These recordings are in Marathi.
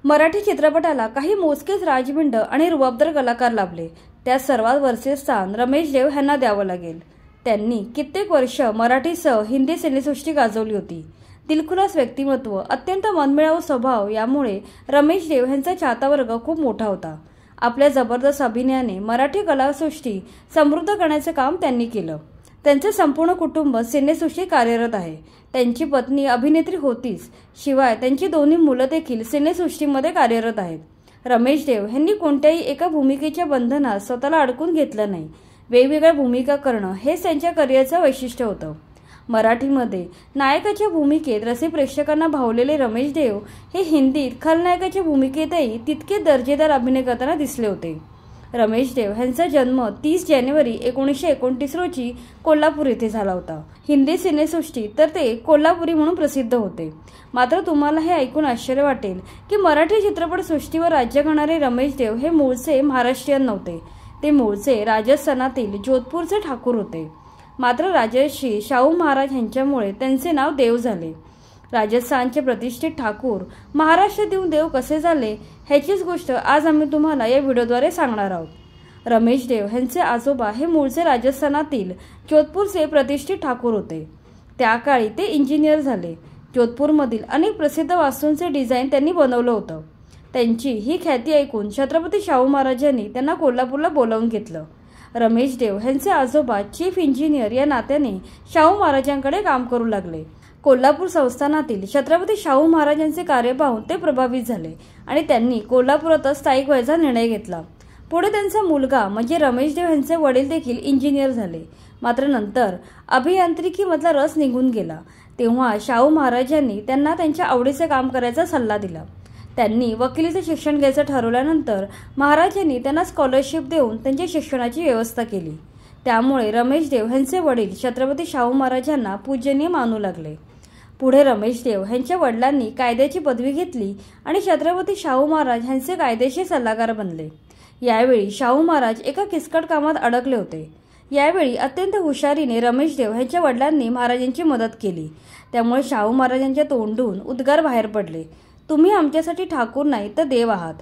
मराठी चित्रपटाला काही मोजकेच राजबिंड आणि रुबाबदार कलाकार लाभले। त्यात सर्वात वरचे स्थान रमेश देव यांना द्यावं लागेल। त्यांनी कित्येक वर्ष मराठीसह हिंदी सिनेसृष्टी गाजवली होती। दिलखुलास व्यक्तिमत्व, अत्यंत मनमिळावू स्वभाव यामुळे रमेश देव यांचा चाहता वर्ग खूप मोठा होता। आपल्या जबरदस्त अभिनयाने मराठी कलासृष्टी समृद्ध करण्याचे काम त्यांनी केलं। त्यांचे संपूर्ण कुटुंब सिनेसृष्टीत कार्यरत आहे। त्यांची पत्नी अभिनेत्री होतीच, शिवाय त्यांची दोन्ही मुलं देखील सिनेसृष्टीमध्ये कार्यरत आहेत। रमेश देव यांनी कोणत्याही एका भूमिकेच्या बंधनात स्वतःला अडकून घेतलं नाही। वेगवेगळ्या भूमिका करणं हेच त्यांच्या करिअरचं वैशिष्ट्य होतं। मराठीमध्ये नायकाच्या भूमिकेत रसिक प्रेक्षकांना भावलेले रमेश देव हे हिंदीत खलनायकाच्या भूमिकेतही तितके दर्जेदार अभिनय करताना दिसले होते। रमेश देव यांचा जन्म 30 जानेवारी 1929 रोजी कोल्हापूर येथे झाला होता। हिंदी सिनेसृष्टी तर ते कोल्हापुरी म्हणून प्रसिद्ध होते। मात्र तुम्हाला हे ऐकून आश्चर्य वाटेल की मराठी चित्रपट सृष्टीवर राज्य करणारे रमेश देव हे मूळचे महाराष्ट्रीयन नव्हते। ते मूळचे राजस्थानातील जोधपूरचे ठाकूर होते। मात्र राजर्षी शाहू महाराज यांच्यामुळे त्यांचे नाव देव झाले। राजस्थानचे प्रतिष्ठित ठाकूर महाराष्ट्रात येऊन देव कसे झाले ह्याचीच गोष्ट आज आम्ही तुम्हाला या व्हिडिओद्वारे सांगणार आहोत। रमेश देव यांचे आजोबा हे मूळचे राजस्थानातील जोधपूरचे प्रतिष्ठित ठाकूर होते। त्या काळी ते इंजिनियर झाले। जोधपूरमधील अनेक प्रसिद्ध वास्तूंचे डिझाईन त्यांनी बनवलं होतं। त्यांची ही ख्याती ऐकून छत्रपती शाहू महाराजांनी त्यांना कोल्हापूरला बोलावून घेतलं। रमेश देव यांचे आजोबा चीफ इंजिनियर या नात्याने शाहू महाराजांकडे काम करू लागले। कोल्हापूर संस्थानातील छत्रपती शाहू महाराजांचे कार्य पाहून ते प्रभावित झाले आणि त्यांनी कोल्हापुरातच स्थायिक व्हायचा निर्णय घेतला। पुढे त्यांचा मुलगा म्हणजे रमेश देव यांचे वडील देखील इंजिनियर झाले। मात्र नंतर अभियांत्रिकीमधला रस निघून गेला। तेव्हा शाहू महाराजांनी त्यांना त्यांच्या आवडीचे काम करायचा सल्ला दिला। त्यांनी वकिलीचे शिक्षण घ्यायचं ठरवल्यानंतर महाराजांनी त्यांना स्कॉलरशिप देऊन त्यांच्या शिक्षणाची व्यवस्था केली। त्यामुळे रमेश देव यांचे वडील छत्रपती शाहू महाराजांना पूजनीय मानू लागले। पुढे रमेश देव यांच्या वडिलांनी कायद्याची पदवी घेतली आणि छत्रपती शाहू महाराज यांचे कायदेशीर सल्लागार बनले। यावेळी शाहू महाराज एका किचकट कामात अडकले होते। यावेळी अत्यंत हुशारीने रमेश देव यांच्या वडिलांनी महाराजांची मदत केली। त्यामुळे शाहू महाराजांच्या तोंडून उद्गार बाहेर पडले, तुम्ही आमच्यासाठी ठाकूर नाही तर देव आहात।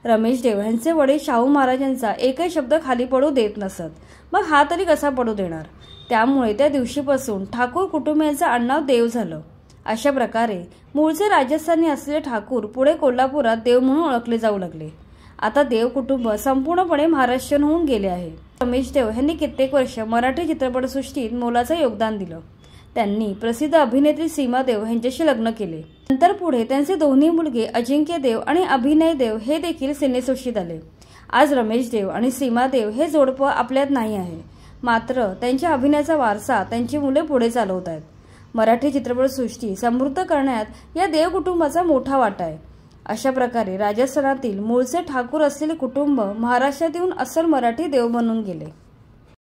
रमेश देव यांचे वडील शाहू महाराजांचा एकही शब्द खाली पडू देत नसत, मग हा तरी कसा पडू देणार। त्यामुळे त्या दिवशीपासून ठाकूर कुटुंबियांचं आडनाव देव झालं। अशा प्रकारे मूळचे राजस्थानी असलेले ठाकूर पुढे कोल्हापुरात देव म्हणून ओळखले जाऊ लागले। आता देव कुटुंब संपूर्णपणे महाराष्ट्रीयन होऊन गेले आहे। रमेश देव यांनी कित्येक वर्ष मराठी चित्रपटसृष्टीत मोलाचं योगदान दिलं। त्यांनी प्रसिद्ध अभिनेत्री सीमा देव यांच्याशी लग्न केले। नंतर पुढे त्यांचे दोन्ही मुलगे अजिंक्य देव आणि अभिनय देव हे देखील सिनेसृष्टीत आले। आज रमेश देव आणि सीमा देव हे जोडपं आपल्यात नाही आहे, मात्र त्यांच्या अभिनयाचा वारसा त्यांची मुले पुढे चालवत आहेत। मराठी चित्रपटसृष्टी समृद्ध करण्यात या देव कुटुंबाचा मोठा वाटा आहे। अशा प्रकारे राजस्थानातील मूळचे ठाकूर असलेले कुटुंब महाराष्ट्रात येऊन अस्सल मराठी देव बनून गेले।